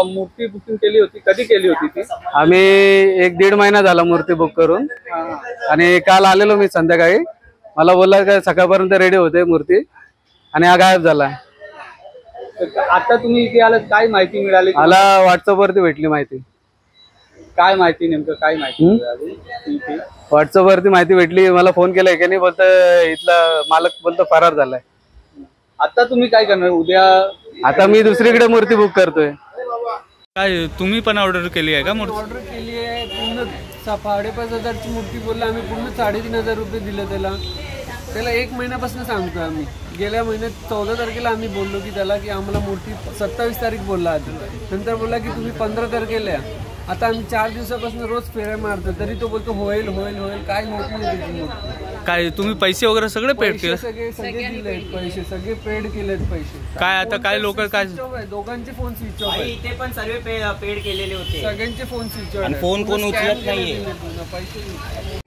मूर्ती बुकिंग केली होती, कधी केली होती ती? आम्ही 1-1.5 महिना झाला मूर्ती बुक करून आणि काल आलेलो मी संध्याकाळी. मला बोलला का सकाळपर्यंत रेडी होते मूर्ती आणि हा गायब झाला. आता तुम्ही इथे आलात, काय माहिती मिळाली? मला व्हॉट्सअप वरती भेटली माहिती. काय माहिती, नेमकं काय माहिती मिळाली? व्हॉट्सअप वरती माहिती भेटली. मला फोन केलाय की नाही, बोलतं इथला मालक बोलतो फरार झालाय. आता तुम्ही काय करणार उद्या? आता मी दुसरीकडे मूर्ती बुक करतोय. काय तुम्ही पण ऑर्डर केली आहे का मूर्ती? ऑर्डर केली आहे. पूर्ण 5,500ची मूर्ती बोलला. आम्ही पूर्ण 3,500 रुपये दिले त्याला 1 महिन्यापासून सांगतो आम्ही. गेल्या महिन्यात 14 तारखेला आम्ही बोललो की त्याला की आम्हाला मूर्ती 27 तारीख बोलला आधी. नंतर बोलला की तुम्ही 15 तारखेला या. आता आम्ही 4 दिवसापासून रोज फेऱ्या मारतो, तरी तो बोलतो होईल होईल होईल. काय होत नाही त्याची मूर्ती. काय तुम्ही पैसे वगैरे सगळे पेड केले? सगळे दिलेत पैसे, सगळे पेड केलेत पैसे. काय आता काय लोक काय दोघांचे फोन स्विच ऑफ आहे. इथे पण सर्व पेड केलेले होते. सगळ्यांचे फोन स्विच ऑफ आहे. फोन कोण उचलत नाहीये. पैसे